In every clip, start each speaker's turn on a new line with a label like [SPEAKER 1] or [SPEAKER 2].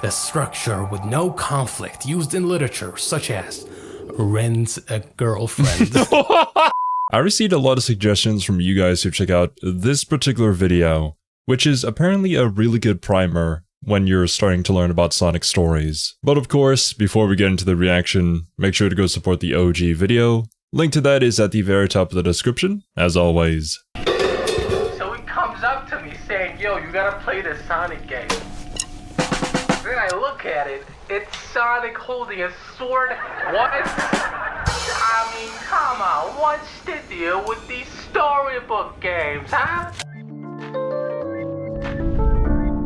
[SPEAKER 1] A structure with no conflict used in literature, such as rent a girlfriend.
[SPEAKER 2] I received a lot of suggestions from you guys to check out this particular video, which is apparently a really good primer when you're starting to learn about Sonic stories. But of course, before we get into the reaction, make sure to go support the OG video. Link to that is at the very top of the description, as always.
[SPEAKER 3] So he comes up to me saying, yo, you gotta play this Sonic game. Then I look at it, it's Sonic holding a sword. What? I mean, come on, what's the deal with these storybook games, huh?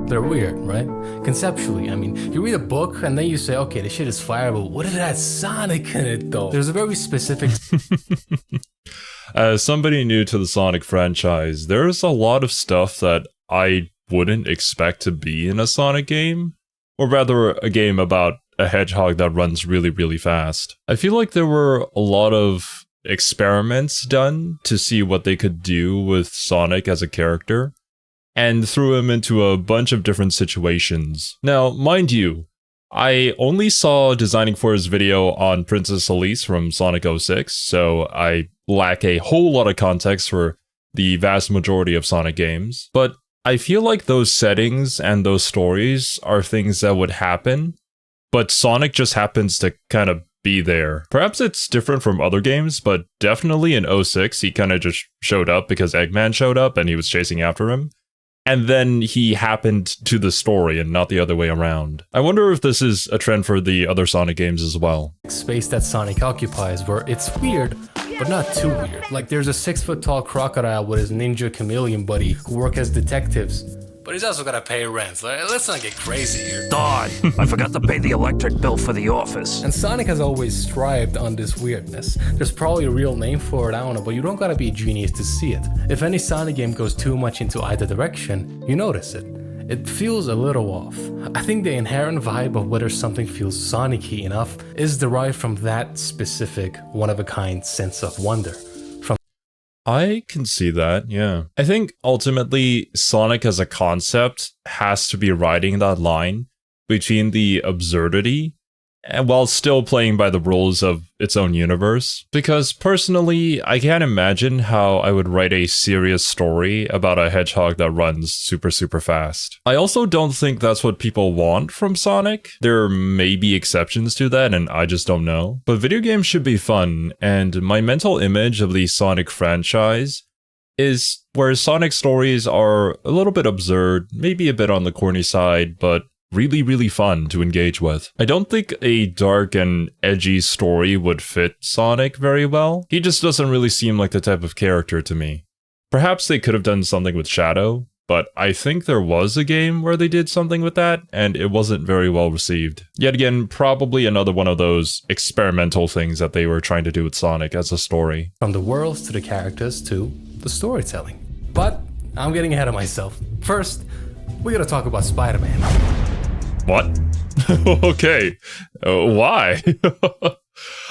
[SPEAKER 1] They're weird, right? Conceptually, I mean, you read a book and then you say, okay, this shit is fire, but what if it had Sonic in it though? There's a very specific...
[SPEAKER 2] As somebody new to the Sonic franchise, there's a lot of stuff that I wouldn't expect to be in a Sonic game. Or rather, a game about a hedgehog that runs really, really fast. I feel like there were a lot of experiments done to see what they could do with Sonic as a character, and threw him into a bunch of different situations. Now, mind you, I only saw designing for his video on Princess Elise from Sonic 06, so I lack a whole lot of context for the vast majority of Sonic games, but I feel like those settings and those stories are things that would happen, but Sonic just happens to kind of be there. Perhaps it's different from other games, but definitely in 06, he kind of just showed up because Eggman showed up and he was chasing after him. And then he happened to the story and not the other way around. I wonder if this is a trend for the other Sonic games as well.
[SPEAKER 1] Space that Sonic occupies where it's weird, but not too weird. Like there's a 6-foot-tall crocodile with his ninja chameleon buddy who work as detectives. But he's also gotta pay rent. Let's not get crazy here.
[SPEAKER 4] Darn, I forgot to pay the electric bill for the office.
[SPEAKER 1] And Sonic has always thrived on this weirdness. There's probably a real name for it, I don't know, but you don't gotta be a genius to see it. If any Sonic game goes too much into either direction, you notice it. It feels a little off. I think the inherent vibe of whether something feels Sonic-y enough is derived from that specific, one-of-a-kind sense of wonder.
[SPEAKER 2] I can see that, yeah. I think ultimately Sonic as a concept has to be riding that line between the absurdity and while still playing by the rules of its own universe. Because personally, I can't imagine how I would write a serious story about a hedgehog that runs super, super fast. I also don't think that's what people want from Sonic. There may be exceptions to that, and I just don't know. But video games should be fun, and my mental image of the Sonic franchise is where Sonic stories are a little bit absurd, maybe a bit on the corny side, but really, really fun to engage with. I don't think a dark and edgy story would fit Sonic very well. He just doesn't really seem like the type of character to me. Perhaps they could have done something with Shadow, but I think there was a game where they did something with that, and it wasn't very well received. Yet again, probably another one of those experimental things that they were trying to do with Sonic as a story.
[SPEAKER 1] From the worlds to the characters to the storytelling. But I'm getting ahead of myself. First, we gotta talk about Spider-Man.
[SPEAKER 2] What? Okay. Why?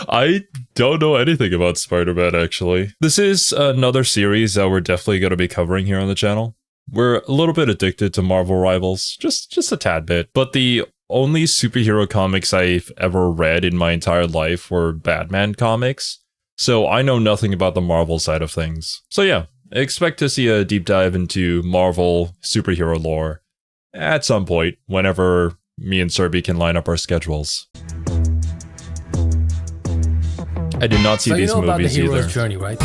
[SPEAKER 2] I don't know anything about Spider-Man, actually. This is another series that we're definitely going to be covering here on the channel. We're a little bit addicted to Marvel rivals, just a tad bit. But the only superhero comics I've ever read in my entire life were Batman comics, so I know nothing about the Marvel side of things. So yeah, expect to see a deep dive into Marvel superhero lore at some point, whenever me and Serby can line up our schedules. I did not see these movies either. So you know about the hero's
[SPEAKER 1] journey, right?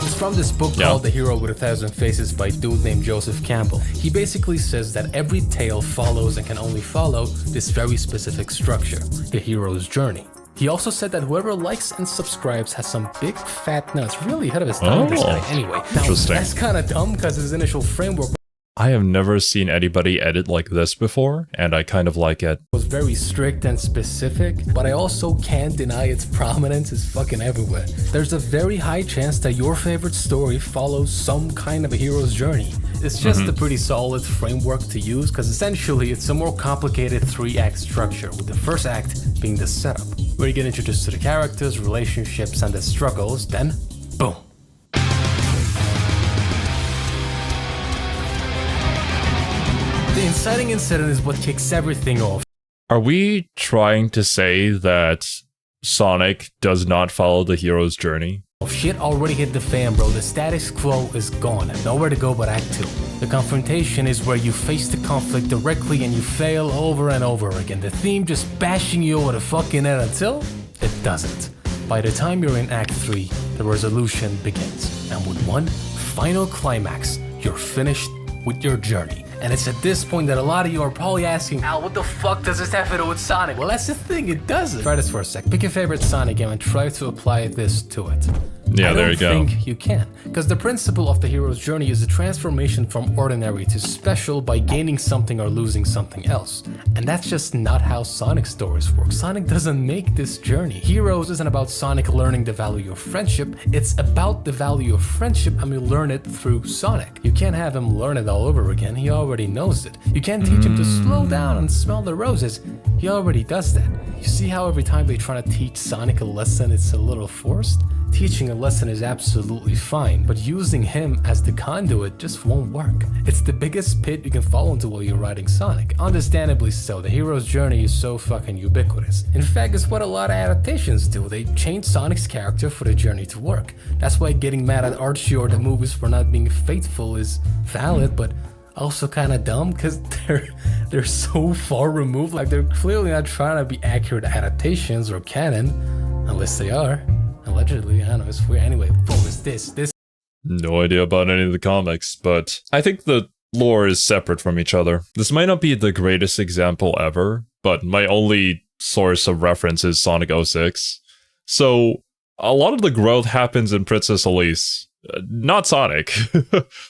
[SPEAKER 1] It's from this book called The Hero with a Thousand Faces by a dude named Joseph Campbell. He basically says that every tale follows and can only follow this very specific structure, the hero's journey. He also said that whoever likes and subscribes has some big fat nuts. Really ahead of his time, this guy. Anyway,
[SPEAKER 2] interesting.
[SPEAKER 1] That's kind of dumb because his initial framework
[SPEAKER 2] I have never seen anybody edit like this before, and I kind of like it.
[SPEAKER 1] Was very strict and specific, but I also can't deny its prominence is fucking everywhere. There's a very high chance that your favorite story follows some kind of a hero's journey. It's just a pretty solid framework to use because essentially it's a more complicated 3-act structure, with the first act being the setup, where you get introduced to the characters, relationships, and the struggles, then boom. The inciting incident is what kicks everything off.
[SPEAKER 2] Are we trying to say that Sonic does not follow the hero's journey?
[SPEAKER 1] Shit already hit the fan, bro. The status quo is gone. Nowhere to go but Act 2. The confrontation is where you face the conflict directly and you fail over and over again. The theme just bashing you over the fucking head until it doesn't. By the time you're in Act 3, the resolution begins. And with one final climax, you're finished with your journey. And it's at this point that a lot of you are probably asking, Al, what the fuck does this have to do with Sonic? Well, that's the thing, it doesn't. Try this for a sec. Pick your favorite Sonic game and try to apply this to it.
[SPEAKER 2] Yeah, there you go.
[SPEAKER 1] I don't think you can. Because the principle of the hero's journey is a transformation from ordinary to special by gaining something or losing something else. And that's just not how Sonic stories work. Sonic doesn't make this journey. Heroes isn't about Sonic learning the value of friendship. It's about the value of friendship, and we learn it through Sonic. You can't have him learn it all over again. He already knows it. You can't teach him to slow down and smell the roses. He already does that. You see how every time they try to teach Sonic a lesson, it's a little forced? Teaching a lesson is absolutely fine, but using him as the conduit just won't work. It's the biggest pit you can fall into while you're writing Sonic. Understandably so, the hero's journey is so fucking ubiquitous. In fact, it's what a lot of adaptations do. They change Sonic's character for the journey to work. That's why getting mad at Archie or the movies for not being faithful is valid, but also kind of dumb because they're so far removed. Like, they're clearly not trying to be accurate adaptations or canon, unless they are. Allegedly, I don't know, it's weird. Anyway, focus this.
[SPEAKER 2] No idea about any of the comics, but I think the lore is separate from each other. This might not be the greatest example ever, but my only source of reference is Sonic 06. So a lot of the growth happens in Princess Elise, not Sonic.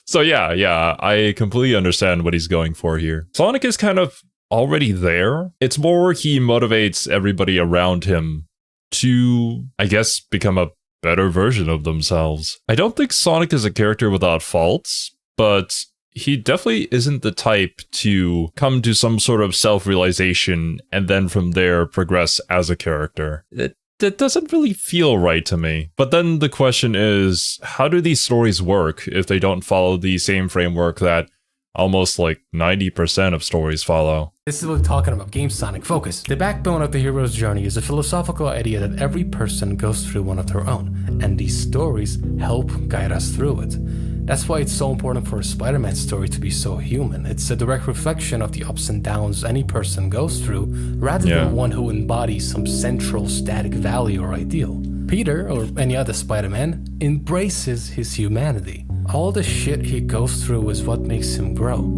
[SPEAKER 2] So yeah, I completely understand what he's going for here. Sonic is kind of already there. It's more he motivates everybody around him to, I guess, become a better version of themselves. I don't think Sonic is a character without faults, but he definitely isn't the type to come to some sort of self-realization and then from there progress as a character. That doesn't really feel right to me. But then the question is, how do these stories work if they don't follow the same framework that almost like 90% of stories follow?
[SPEAKER 1] This is what we're talking about. Game Sonic. Focus. The backbone of the hero's journey is a philosophical idea that every person goes through one of their own, and these stories help guide us through it. That's why it's so important for a Spider-Man story to be so human. It's a direct reflection of the ups and downs any person goes through, rather than one who embodies some central static value or ideal. Peter, or any other Spider-Man, embraces his humanity. All the shit he goes through is what makes him grow.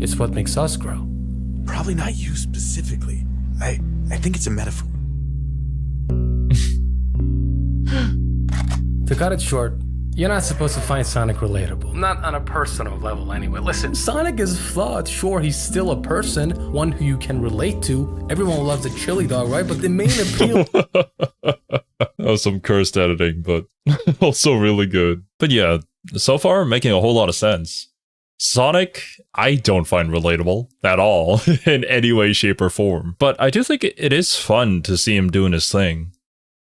[SPEAKER 1] It's what makes us grow.
[SPEAKER 5] Probably not you specifically. I think it's a metaphor.
[SPEAKER 1] To cut it short, you're not supposed to find Sonic relatable. Not on a personal level anyway. Listen, Sonic is flawed. Sure, he's still a person, one who you can relate to. Everyone loves a chili dog, right? But the main appeal...
[SPEAKER 2] That was some cursed editing, but also really good. But yeah, so far making a whole lot of sense. Sonic, I don't find relatable at all in any way, shape, or form. But I do think it is fun to see him doing his thing.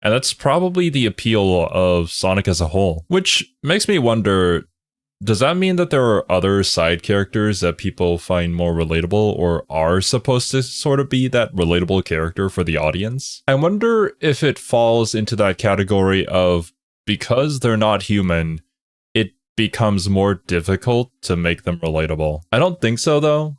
[SPEAKER 2] And that's probably the appeal of Sonic as a whole. Which makes me wonder, does that mean that there are other side characters that people find more relatable or are supposed to sort of be that relatable character for the audience? I wonder if it falls into that category of, because they're not human, it becomes more difficult to make them relatable. I don't think so though,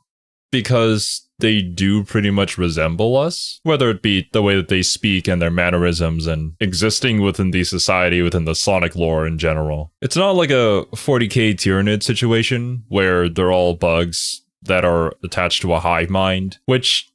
[SPEAKER 2] because they do pretty much resemble us, whether it be the way that they speak and their mannerisms and existing within the society, within the Sonic lore in general. It's not like a 40k Tyranid situation where they're all bugs that are attached to a hive mind, which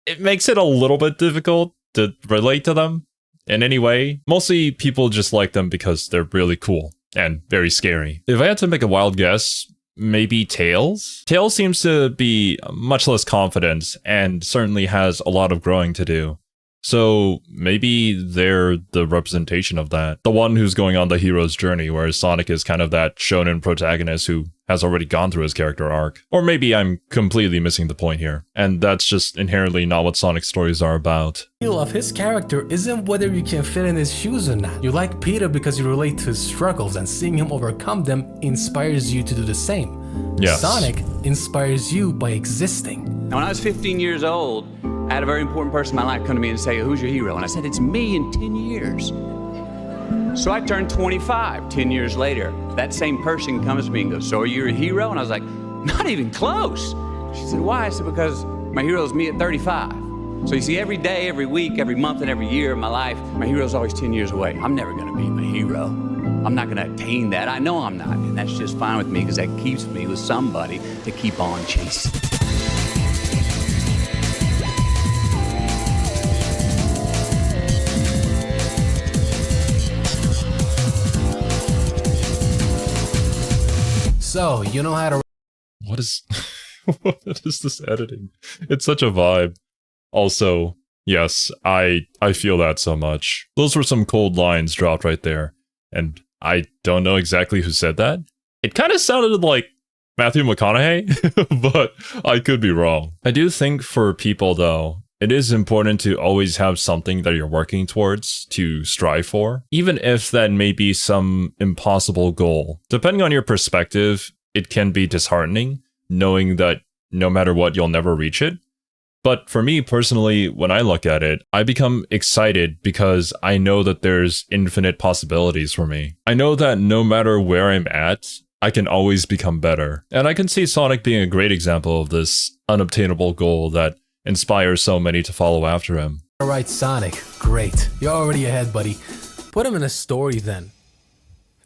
[SPEAKER 2] it makes it a little bit difficult to relate to them in any way. Mostly people just like them because they're really cool and very scary. If I had to make a wild guess, maybe Tails? Tails seems to be much less confident and certainly has a lot of growing to do. So maybe they're the representation of that. The one who's going on the hero's journey, whereas Sonic is kind of that shonen protagonist who has already gone through his character arc. Or maybe I'm completely missing the point here, and that's just inherently not what Sonic stories are about.
[SPEAKER 1] The appeal of his character isn't whether you can fit in his shoes or not. You like Peter because you relate to his struggles, and seeing him overcome them inspires you to do the same.
[SPEAKER 2] Yes.
[SPEAKER 1] Sonic inspires you by existing.
[SPEAKER 6] Now, when I was 15 years old, I had a very important person in my life come to me and say, who's your hero? And I said, it's me in 10 years. So I turned 25, 10 years later. That same person comes to me and goes, so are you a hero? And I was like, not even close. She said, why? I said, because my hero is me at 35. So you see, every day, every week, every month, and every year of my life, my hero's always 10 years away. I'm never gonna be my hero. I'm not gonna attain that. I know I'm not, and that's just fine with me because that keeps me with somebody to keep on chasing.
[SPEAKER 1] So, you know how to...
[SPEAKER 2] What is... what is this editing? It's such a vibe. Also, yes, I feel that so much. Those were some cold lines dropped right there. And I don't know exactly who said that. It kind of sounded like Matthew McConaughey, but I could be wrong. I do think for people, though, it is important to always have something that you're working towards to strive for, even if that may be some impossible goal. Depending on your perspective, it can be disheartening, knowing that no matter what, you'll never reach it. But for me personally, when I look at it, I become excited because I know that there's infinite possibilities for me. I know that no matter where I'm at, I can always become better. And I can see Sonic being a great example of this unobtainable goal that inspires so many to follow after him.
[SPEAKER 1] Alright, Sonic. Great. You're already ahead, buddy. Put him in a story then.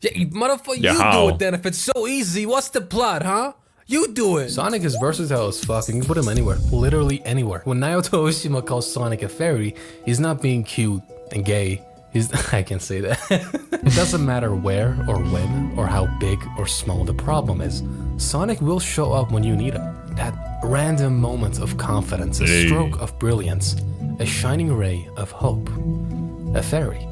[SPEAKER 1] Yeah, motherfucker,
[SPEAKER 2] Yeah,
[SPEAKER 1] you
[SPEAKER 2] how?
[SPEAKER 1] do it then. If it's so easy, what's the plot, huh? You do it! Sonic is versatile as fuck. You can put him anywhere. Literally anywhere. When Naoto Oshima calls Sonic a fairy, he's not being cute and gay. I can say that. It doesn't matter where or when or how big or small the problem is. Sonic will show up when you need him. That random moment of confidence, a stroke of brilliance, a shining ray of hope. A fairy.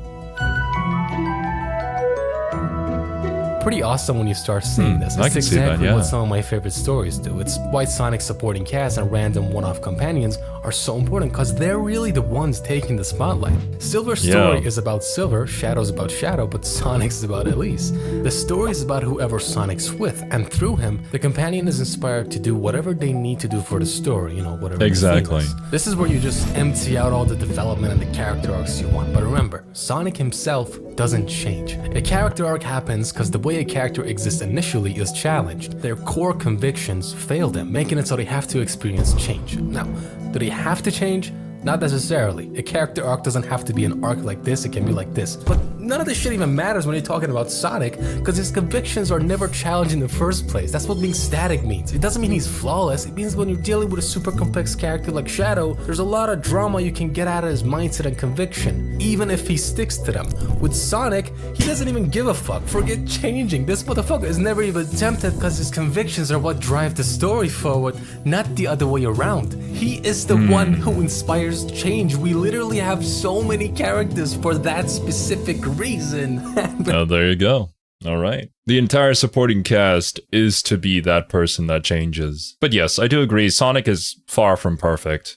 [SPEAKER 1] Pretty awesome when you start seeing this.
[SPEAKER 2] I
[SPEAKER 1] It's
[SPEAKER 2] can see that,
[SPEAKER 1] exactly
[SPEAKER 2] yeah.
[SPEAKER 1] what some of my favorite stories do. It's why Sonic's supporting cast and random one-off companions are so important, because they're really the ones taking the spotlight. Silver's story is about Silver, Shadow's about Shadow, but Sonic's is about Elise. The story is about whoever Sonic's with, and through him, the companion is inspired to do whatever they need to do for the story, you know, whatever
[SPEAKER 2] Exactly.
[SPEAKER 1] the theme is. This is where you just empty out all the development and the character arcs you want. But remember, Sonic himself doesn't change. A character arc happens because the way a character exists initially is challenged. Their core convictions fail them, making it so they have to experience change. Now, do they have to change? Not necessarily. A character arc doesn't have to be an arc like this, it can be like this. But none of this shit even matters when you're talking about Sonic, because his convictions are never challenged in the first place. That's what being static means. It doesn't mean he's flawless. It means when you're dealing with a super complex character like Shadow, there's a lot of drama you can get out of his mindset and conviction, even if he sticks to them. With Sonic, he doesn't even give a fuck. Forget changing. This motherfucker is never even tempted because his convictions are what drive the story forward, not the other way around. He is the one who inspires change. We literally have so many characters for that specific reason.
[SPEAKER 2] Oh, there you go. All right. The entire supporting cast is to be that person that changes. But yes, I do agree, Sonic is far from perfect.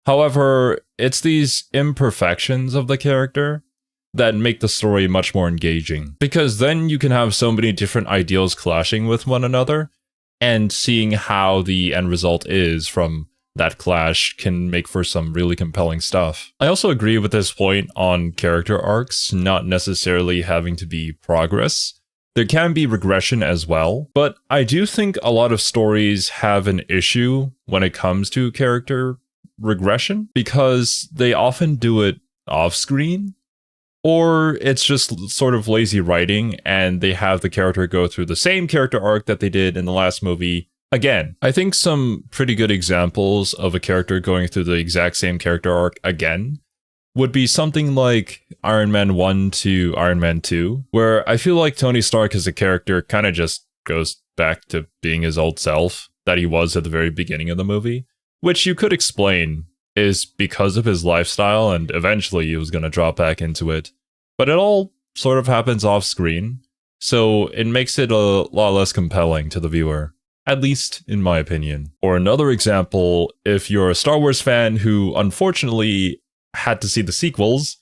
[SPEAKER 2] However, it's these imperfections of the character that make the story much more engaging. Because then you can have so many different ideals clashing with one another, and seeing how the end result is from that clash can make for some really compelling stuff. I also agree with this point on character arcs not necessarily having to be progress. There can be regression as well, but I do think a lot of stories have an issue when it comes to character regression because they often do it off-screen, or it's just sort of lazy writing and they have the character go through the same character arc that they did in the last movie again. I think some pretty good examples of a character going through the exact same character arc again would be something like Iron Man 1 to Iron Man 2, where I feel like Tony Stark as a character kind of just goes back to being his old self that he was at the very beginning of the movie, which you could explain is because of his lifestyle and eventually he was going to drop back into it. But it all sort of happens off screen, so it makes it a lot less compelling to the viewer. At least in my opinion. Or another example, if you're a Star Wars fan who unfortunately had to see the sequels,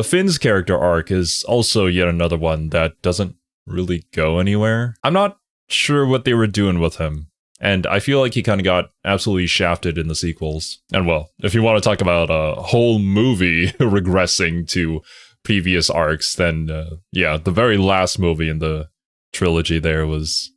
[SPEAKER 2] Finn's character arc is also yet another one that doesn't really go anywhere. I'm not sure what they were doing with him. And I feel like he kind of got absolutely shafted in the sequels. And well, if you want to talk about a whole movie regressing to previous arcs, then yeah, the very last movie in the trilogy there was...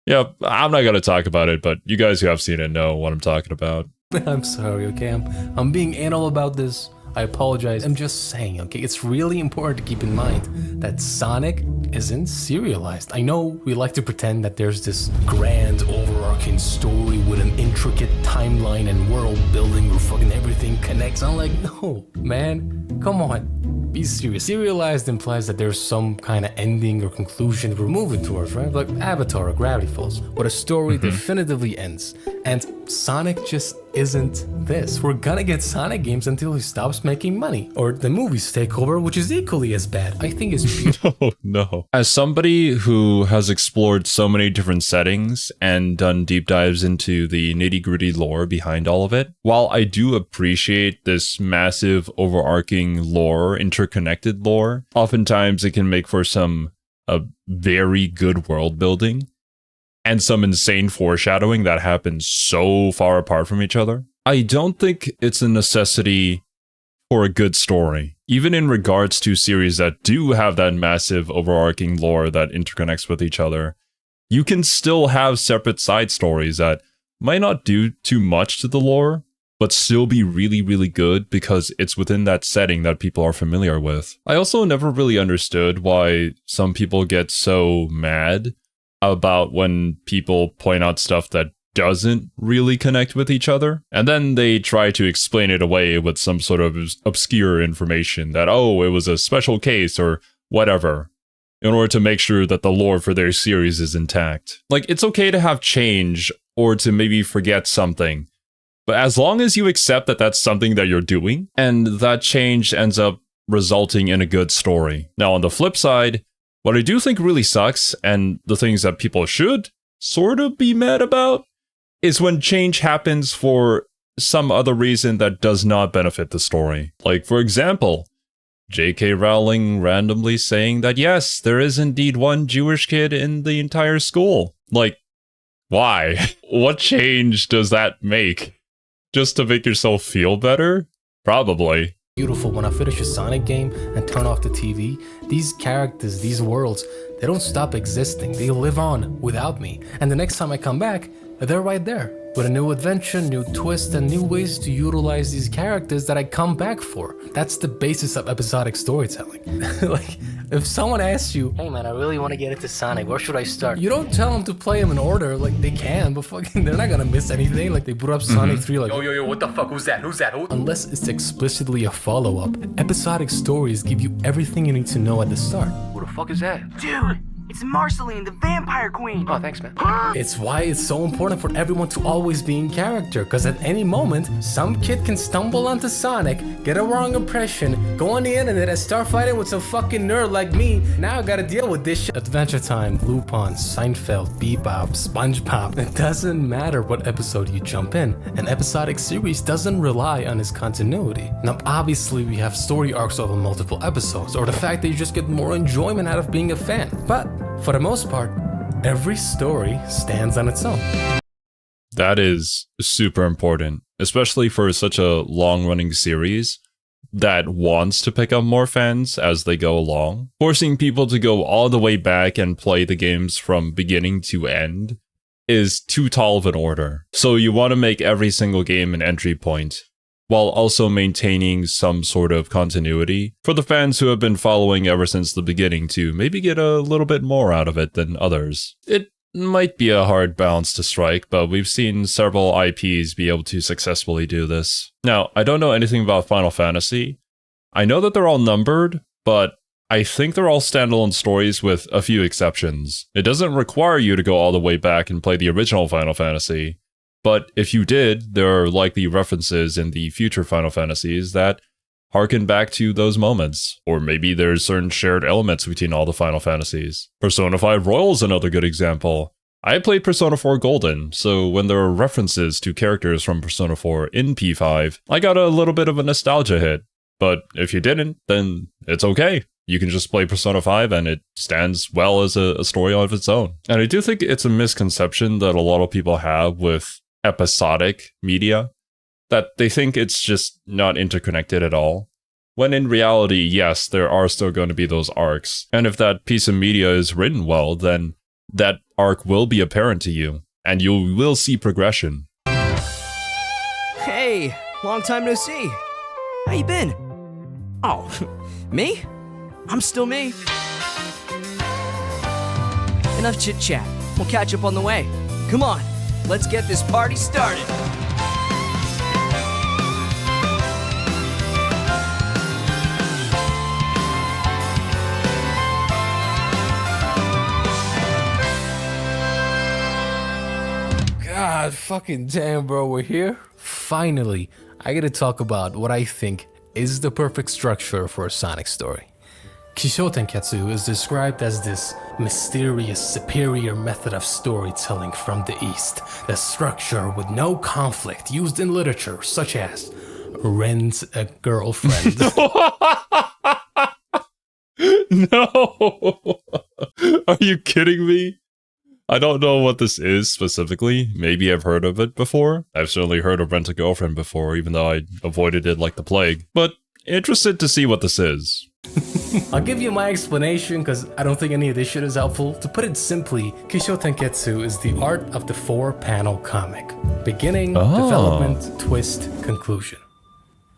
[SPEAKER 2] Yeah, I'm not going to talk about it, but you guys who have seen it know what I'm talking about.
[SPEAKER 1] I'm sorry, okay? I'm being anal about this. I apologize. I'm just saying, okay? It's really important to keep in mind that Sonic isn't serialized. I know we like to pretend that there's this grand overarching story with an intricate timeline and world building where fucking everything connects. I'm like, no, man, come on. Be serious. Serialized implies that there's some kind of ending or conclusion we're moving towards, right? Like Avatar or Gravity Falls, where a story definitively ends. And Sonic just isn't this. We're gonna get Sonic games until he stops making money, or the movies take over, which is equally as bad. I think it's beautiful.
[SPEAKER 2] Oh no. As somebody who has explored so many different settings and done deep dives into the nitty-gritty lore behind all of it, while I do appreciate this massive overarching lore, interconnected lore, oftentimes it can make for a very good world building and some insane foreshadowing that happens so far apart from each other. I don't think it's a necessity for a good story, even in regards to series that do have that massive overarching lore that interconnects with each other. You can still have separate side stories that might not do too much to the lore, but still be really, really good because it's within that setting that people are familiar with. I also never really understood why some people get so mad about when people point out stuff that doesn't really connect with each other, and then they try to explain it away with some sort of obscure information that, oh, it was a special case or whatever, in order to make sure that the lore for their series is intact. Like, it's okay to have change or to maybe forget something, but as long as you accept that that's something that you're doing, and that change ends up resulting in a good story. Now, on the flip side, what I do think really sucks, and the things that people should sort of be mad about, is when change happens for some other reason that does not benefit the story. Like, for example, J.K. Rowling randomly saying that, yes, there is indeed one Jewish kid in the entire school. Like, why? What change does that make? Just to make yourself feel better? Probably.
[SPEAKER 1] Beautiful. When I finish a Sonic game and turn off the TV, these characters, these worlds, they don't stop existing. They live on without me. And the next time I come back, they're right there with a new adventure, new twist, and new ways to utilize these characters that I come back for. That's the basis of episodic storytelling. Like, if someone asks you, hey man, I really want to get into Sonic, where should I start? You don't tell them to play them in order. Like, they can, but fucking they're not gonna miss anything. Like, they put up Sonic 3 like,
[SPEAKER 3] Yo, what the fuck? Who's that? Who?
[SPEAKER 1] Unless it's explicitly a follow-up, episodic stories give you everything you need to know at the start.
[SPEAKER 3] Who the fuck is that?
[SPEAKER 7] Dude, it's Marceline, the vampire queen.
[SPEAKER 3] Oh, thanks, man.
[SPEAKER 1] It's why it's so important for everyone to always be in character, because at any moment, some kid can stumble onto Sonic, get a wrong impression, go on the internet and start fighting with some fucking nerd like me. Now I gotta deal with this shit. Adventure Time, Lupin, Seinfeld, Bebop, SpongeBob. It doesn't matter what episode you jump in. An episodic series doesn't rely on its continuity. Now, obviously, we have story arcs over multiple episodes, or the fact that you just get more enjoyment out of being a fan. But for the most part, every story stands on its own.
[SPEAKER 2] That is super important, especially for such a long-running series that wants to pick up more fans as they go along. Forcing people to go all the way back and play the games from beginning to end is too tall of an order. So you want to make every single game an entry point, while also maintaining some sort of continuity for the fans who have been following ever since the beginning to maybe get a little bit more out of it than others. It might be a hard balance to strike, but we've seen several IPs be able to successfully do this. Now, I don't know anything about Final Fantasy. I know that they're all numbered, but I think they're all standalone stories with a few exceptions. It doesn't require you to go all the way back and play the original Final Fantasy. But if you did, there are likely references in the future Final Fantasies that harken back to those moments. Or maybe there's certain shared elements between all the Final Fantasies. Persona 5 Royal is another good example. I played Persona 4 Golden, so when there are references to characters from Persona 4 in P5, I got a little bit of a nostalgia hit. But if you didn't, then it's okay. you can just play Persona 5 and it stands well as a story of its own. And I do think it's a misconception that a lot of people have with episodic media, that they think it's just not interconnected at all. When in reality, yes, there are still going to be those arcs. And if that piece of media is written well, then that arc will be apparent to you, and you will see progression.
[SPEAKER 7] Hey, long time no see. How you been? Oh, me? I'm still me. Enough chit-chat. We'll catch up on the way. Come on, let's get this party started.
[SPEAKER 1] God fucking damn, bro, we're here. Finally, I gotta talk about what I think is the perfect structure for a Sonic story. Kisho Tenketsu is described as this mysterious, superior method of storytelling from the East. The structure with no conflict used in literature, such as rent a girlfriend.
[SPEAKER 2] No! Are you kidding me? I don't know what this is specifically. Maybe I've heard of it before. I've certainly heard of Rent a Girlfriend before, even though I avoided it like the plague. But interested to see what this is.
[SPEAKER 1] I'll give you my explanation because I don't think any of this shit is helpful. To put it simply, Kisho Tenketsu is the art of the 4-panel comic. Beginning, development, twist, conclusion.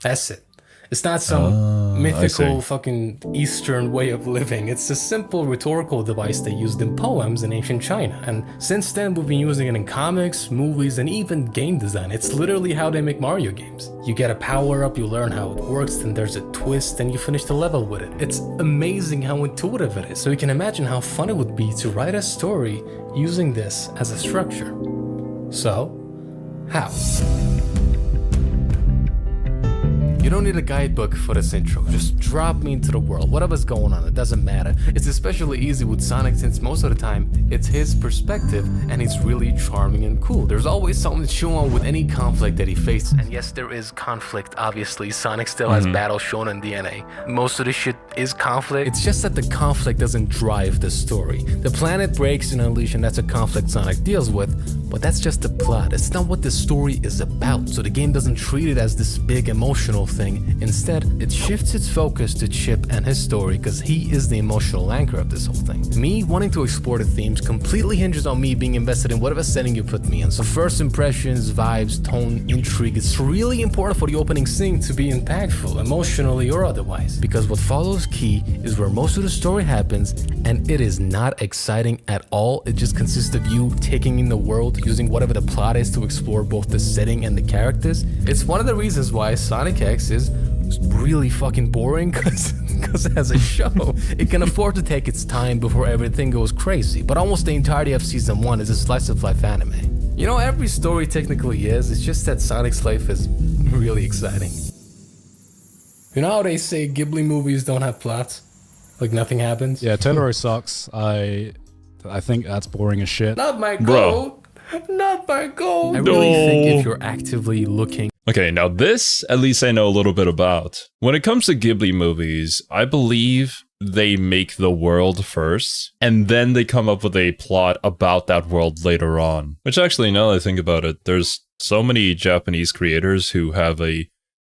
[SPEAKER 1] That's it. It's not some mythical fucking Eastern way of living. It's a simple rhetorical device they used in poems in ancient China. And since then, we've been using it in comics, movies, and even game design. It's literally how they make Mario games. You get a power-up, you learn how it works, then there's a twist, and you finish the level with it. It's amazing how intuitive it is. So you can imagine how fun it would be to write a story using this as a structure. So, how? You don't need a guidebook for this intro, just drop me into the world, whatever's going on, it doesn't matter. It's especially easy with Sonic since most of the time, it's his perspective and he's really charming and cool. There's always something to chew on with any conflict that he faces. And yes, there is conflict, obviously. Sonic still has battle shown in DNA. Most of the shit is conflict. It's just that the conflict doesn't drive the story. The planet breaks in Unleash and that's a conflict Sonic deals with, but that's just the plot. It's not what the story is about, so the game doesn't treat it as this big emotional thing. Instead, it shifts its focus to Chip and his story because he is the emotional anchor of this whole thing. Me wanting to explore the themes completely hinges on me being invested in whatever setting you put me in. So first impressions, vibes, tone, intrigue, it's really important for the opening scene to be impactful, emotionally or otherwise. Because what follows key is where most of the story happens, and it is not exciting at all. It just consists of you taking in the world, using whatever the plot is to explore both the setting and the characters. It's one of the reasons why Sonic X is really fucking boring because as a show, it can afford to take its time before everything goes crazy. But almost the entirety of season 1 is a slice of life anime. You know, every story technically is, it's just that Sonic's life is really exciting. You know how they say Ghibli movies don't have plots? Like nothing happens?
[SPEAKER 8] Yeah, Totoro sucks. I think that's boring as shit.
[SPEAKER 1] Not my goal. Not my goal. I really think if you're actively looking.
[SPEAKER 2] Okay, now this, at least I know a little bit about. When it comes to Ghibli movies, I believe they make the world first, and then they come up with a plot about that world later on. Which actually, now that I think about it, there's so many Japanese creators who have a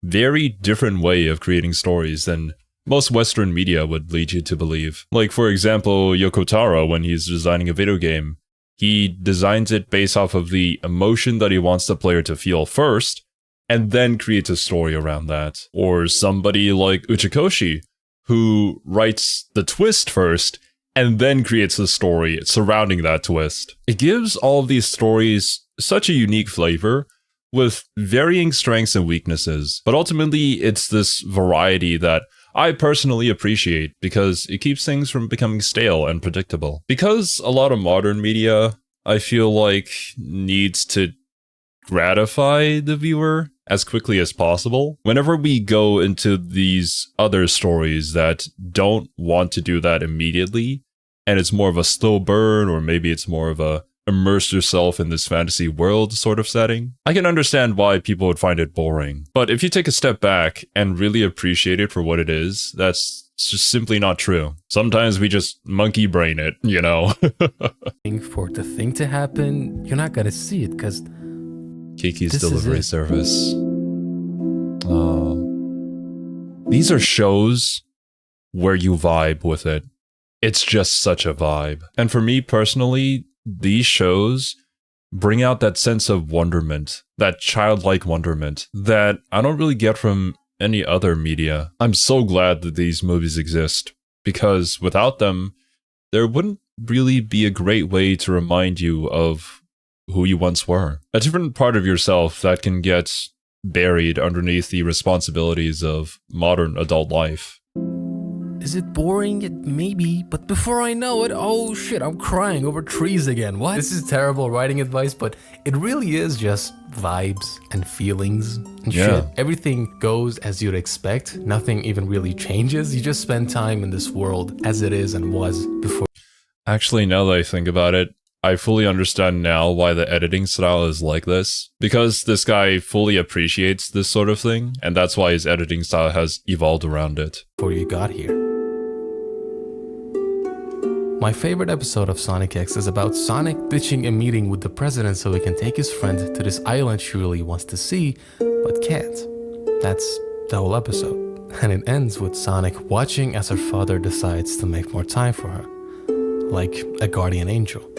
[SPEAKER 2] very different way of creating stories than most Western media would lead you to believe. Like, for example, Yoko Taro, when he's designing a video game, he designs it based off of the emotion that he wants the player to feel first, and then creates a story around that. Or somebody like Uchikoshi, who writes the twist first, and then creates the story surrounding that twist. It gives all of these stories such a unique flavor, with varying strengths and weaknesses. But ultimately, it's this variety that I personally appreciate because it keeps things from becoming stale and predictable. Because a lot of modern media, I feel like, needs to gratify the viewer as quickly as possible. Whenever we go into these other stories that don't want to do that immediately, and it's more of a slow burn, or maybe it's more of a immerse yourself in this fantasy world sort of setting, I can understand why people would find it boring. But if you take a step back and really appreciate it for what it is, that's It's just simply not true. Sometimes we just monkey brain it, you know?
[SPEAKER 1] For the thing to happen, you're not gonna see it because
[SPEAKER 2] Kiki's delivery service. These are shows where you vibe with it. It's just such a vibe. And for me personally, these shows bring out that sense of wonderment, that childlike wonderment that I don't really get from any other media. I'm so glad that these movies exist, because without them, there wouldn't really be a great way to remind you of who you once were. A different part of yourself that can get buried underneath the responsibilities of modern adult life.
[SPEAKER 1] Is it boring? It maybe, but before I know it, oh shit, I'm crying over trees again. What? This is terrible writing advice, but it really is just vibes and feelings and shit. Everything goes as you'd expect. Nothing even really changes. You just spend time in this world as it is and was before.
[SPEAKER 2] Actually, now that I think about it, I fully understand now why the editing style is like this. Because this guy fully appreciates this sort of thing, and that's why his editing style has evolved around it.
[SPEAKER 1] Before you got here. My favorite episode of Sonic X is about Sonic ditching a meeting with the president so he can take his friend to this island she really wants to see, but can't. That's the whole episode. And it ends with Sonic watching as her father decides to make more time for her. Like a guardian angel.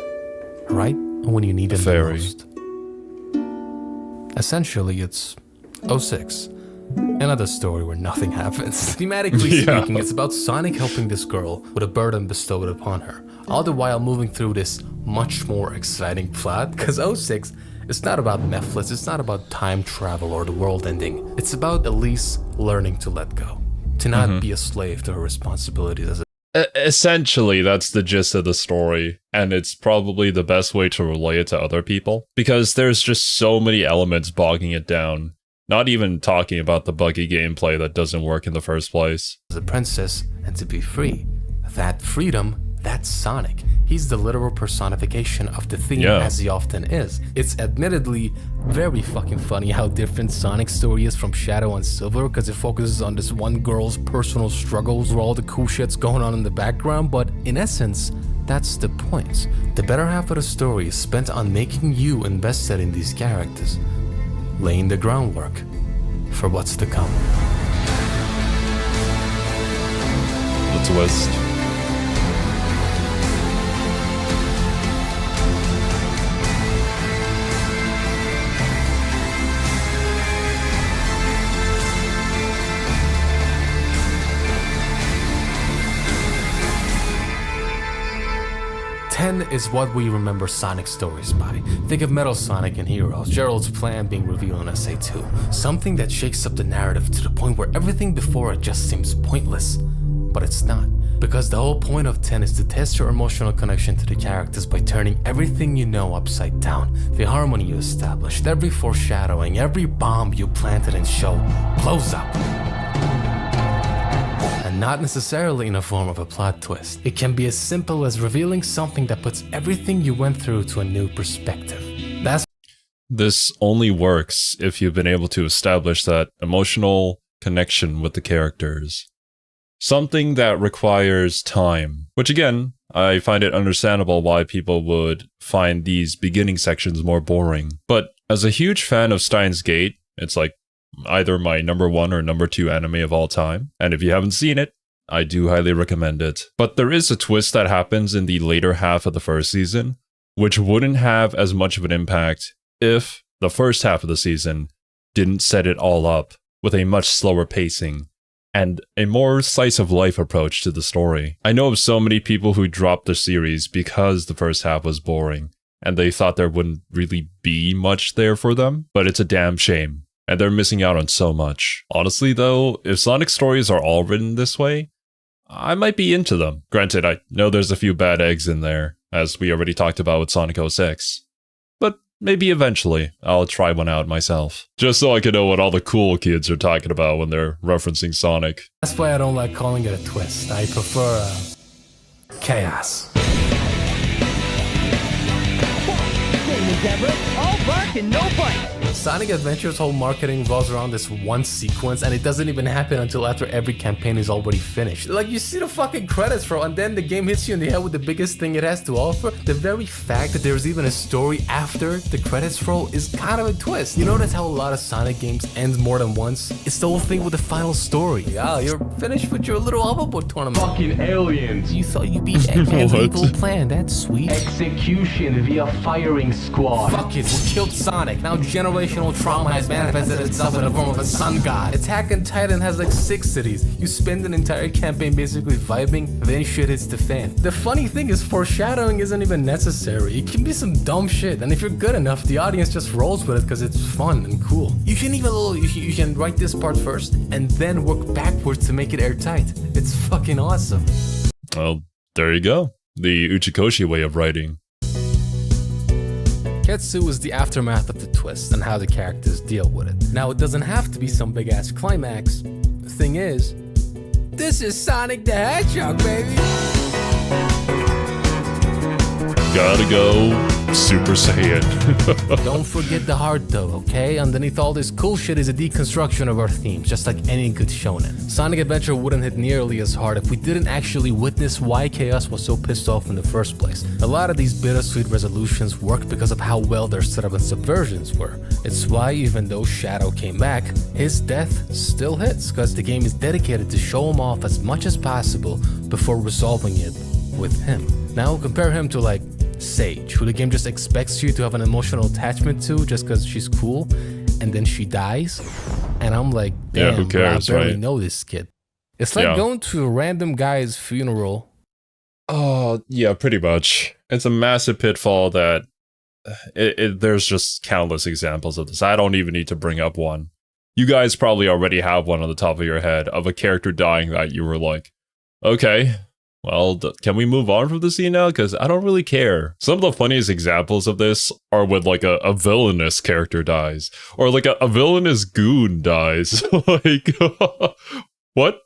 [SPEAKER 1] Right when you need it the most. Essentially, it's 06. Another story where nothing happens. Thematically speaking, it's about Sonic helping this girl with a burden bestowed upon her, all the while moving through this much more exciting plot. Because 06, it's not about Netflix, it's not about time travel or the world ending. It's about Elise learning to let go, to not be a slave to her responsibilities as a
[SPEAKER 2] essentially, that's the gist of the story, and it's probably the best way to relay it to other people, because there's just so many elements bogging it down, not even talking about the buggy gameplay that doesn't work in the first place.
[SPEAKER 1] As a princess, and to be free. That freedom, that's Sonic. He's the literal personification of the theme, as he often is. It's admittedly very fucking funny how different Sonic's story is from Shadow and Silver, because it focuses on this one girl's personal struggles where all the cool shit's going on in the background, but in essence, that's the point. The better half of the story is spent on making you invested in these characters, laying the groundwork for what's to come.
[SPEAKER 2] The twist.
[SPEAKER 1] Is what we remember Sonic stories by. Think of Metal Sonic and Heroes, Gerald's plan being revealed in SA2. Something that shakes up the narrative to the point where everything before it just seems pointless. But it's not. Because the whole point of 10 is to test your emotional connection to the characters by turning everything you know upside down. The harmony you established, every foreshadowing, every bomb you planted and showed blows up. Not necessarily in a form of a plot twist. It can be as simple as revealing something that puts everything you went through to a new perspective.
[SPEAKER 2] This only works if you've been able to establish that emotional connection with the characters. Something that requires time, which again, I find it understandable why people would find these beginning sections more boring. But as a huge fan of Steins Gate, it's like either my number 1 or number 2 anime of all time. And if you haven't seen it, I do highly recommend it. But there is a twist that happens in the later half of the first season, which wouldn't have as much of an impact if the first half of the season didn't set it all up with a much slower pacing and a more slice-of-life approach to the story. I know of so many people who dropped the series because the first half was boring, and they thought there wouldn't really be much there for them, but it's a damn shame. And they're missing out on so much. Honestly though, if Sonic stories are all written this way, I might be into them. Granted, I know there's a few bad eggs in there, as we already talked about with Sonic 06. But maybe eventually I'll try one out myself. Just so I can know what all the cool kids are talking about when they're referencing Sonic.
[SPEAKER 1] That's why I don't like calling it a twist. I prefer chaos.
[SPEAKER 9] All bark and no bite.
[SPEAKER 1] Sonic Adventure's whole marketing revolves around this one sequence, and it doesn't even happen until after every campaign is already finished. Like, you see the fucking credits roll, and then the game hits you in the head with the biggest thing it has to offer. The very fact that there's even a story after the credits roll is kind of a twist. You notice how a lot of Sonic games end more than once? It's the whole thing with the final story. Yeah, you're finished with your little hoverboard tournament.
[SPEAKER 3] Fucking aliens.
[SPEAKER 1] You thought you beat Eggman's evil plan. That's sweet.
[SPEAKER 3] Execution via firing squad.
[SPEAKER 1] Fuck it, we killed Sonic. Now generational trauma has manifested itself in the form of a sun god. Attack on Titan has like 6 cities. You spend an entire campaign basically vibing, then shit hits the fan. The funny thing is, foreshadowing isn't even necessary. It can be some dumb shit, and if you're good enough, the audience just rolls with it because it's fun and cool. You can write this part first, and then work backwards to make it airtight. It's fucking awesome.
[SPEAKER 2] Well, there you go. The Uchikoshi way of writing.
[SPEAKER 1] Ketsu is the aftermath of the twist and how the characters deal with it. Now, it doesn't have to be some big ass climax. The thing is, this is Sonic the Hedgehog, baby.
[SPEAKER 2] Gotta go Super Saiyan.
[SPEAKER 1] Don't forget the heart though, okay? Underneath all this cool shit is a deconstruction of our themes, just like any good shonen. Sonic Adventure wouldn't hit nearly as hard if we didn't actually witness why Chaos was so pissed off in the first place. A lot of these bittersweet resolutions work because of how well their setup and subversions were. It's why even though Shadow came back, his death still hits, because the game is dedicated to show him off as much as possible before resolving it with him. Now compare him to like Sage, who the game just expects you to have an emotional attachment to just because she's cool, and then she dies, and I'm like, damn,
[SPEAKER 2] yeah, who cares,
[SPEAKER 1] bro, I barely
[SPEAKER 2] right?
[SPEAKER 1] know this kid. It's like going to a random guy's funeral.
[SPEAKER 2] Oh, yeah, pretty much. It's a massive pitfall that there's just countless examples of this. I don't even need to bring up one. You guys probably already have one on the top of your head of a character dying that you were like, okay, well, can we move on from the scene now? Because I don't really care. Some of the funniest examples of this are when like a villainous character dies, or like a villainous goon dies. Like, what?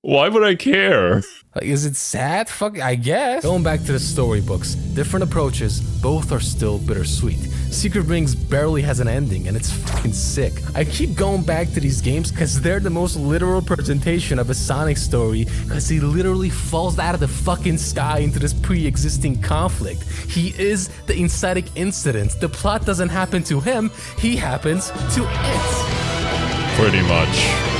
[SPEAKER 2] Why would I care?
[SPEAKER 1] Like, is it sad? Fuck, I guess. Going back to the storybooks, different approaches, both are still bittersweet. Secret Rings barely has an ending, and it's fucking sick. I keep going back to these games because they're the most literal presentation of a Sonic story, because he literally falls out of the fucking sky into this pre-existing conflict. He is the inciting incident. The plot doesn't happen to him, he happens to it.
[SPEAKER 2] Pretty much.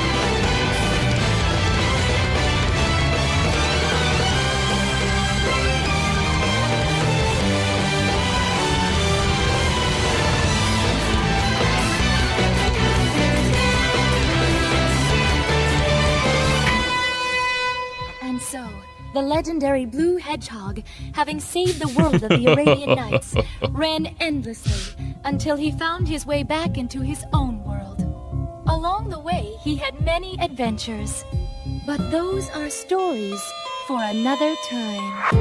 [SPEAKER 9] The legendary Blue Hedgehog, having saved the world of the Arabian Nights, ran endlessly until he found his way back into his own world. Along the way, he had many adventures, but those are stories for another time.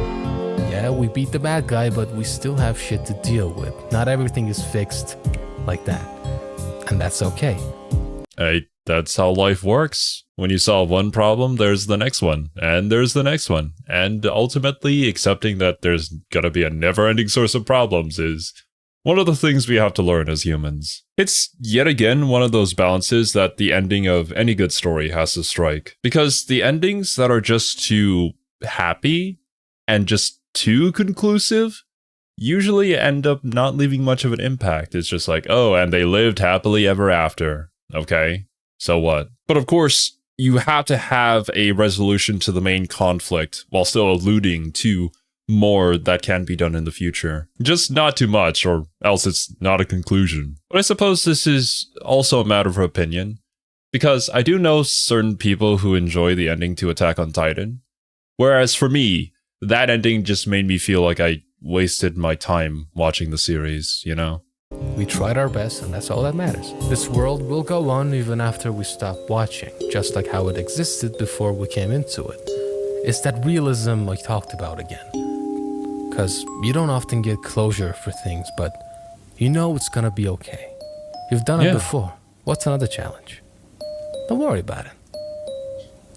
[SPEAKER 1] Yeah, we beat the bad guy, but we still have shit to deal with. Not everything is fixed like that, and that's okay.
[SPEAKER 2] Hey, that's how life works. When you solve one problem, there's the next one, and there's the next one. And ultimately, accepting that there's gonna be a never-ending source of problems is one of the things we have to learn as humans. It's yet again one of those balances that the ending of any good story has to strike. Because the endings that are just too happy and just too conclusive usually end up not leaving much of an impact. It's just like, oh, and they lived happily ever after. Okay, so what? But of course, you have to have a resolution to the main conflict while still alluding to more that can be done in the future. Just not too much, or else it's not a conclusion. But I suppose this is also a matter of opinion, because I do know certain people who enjoy the ending to Attack on Titan, whereas for me, that ending just made me feel like I wasted my time watching the series, you know?
[SPEAKER 1] We tried our best, and that's all that matters. This world will go on even after we stop watching, just like how it existed before we came into it. It's that realism I talked about again. Because you don't often get closure for things, but you know it's gonna be okay. You've done it before. What's another challenge? Don't worry about it.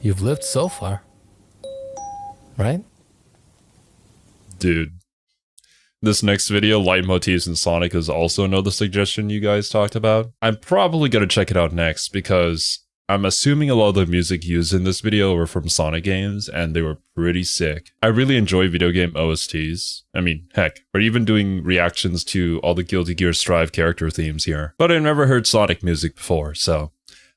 [SPEAKER 1] You've lived so far. Right?
[SPEAKER 2] Dude. This next video, Leitmotifs in Sonic, is also another suggestion you guys talked about. I'm probably gonna check it out next because I'm assuming a lot of the music used in this video were from Sonic games, and they were pretty sick. I really enjoy video game OSTs. I mean, heck, we're even doing reactions to all the Guilty Gear Strive character themes here. But I've never heard Sonic music before, so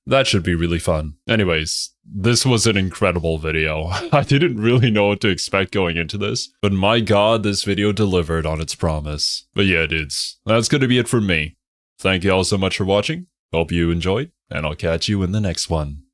[SPEAKER 2] that should be really fun. Anyways, this was an incredible video. I didn't really know what to expect going into this, but my god, this video delivered on its promise. But yeah, dudes, that's gonna be it from me. Thank you all so much for watching. Hope you enjoyed, and I'll catch you in the next one.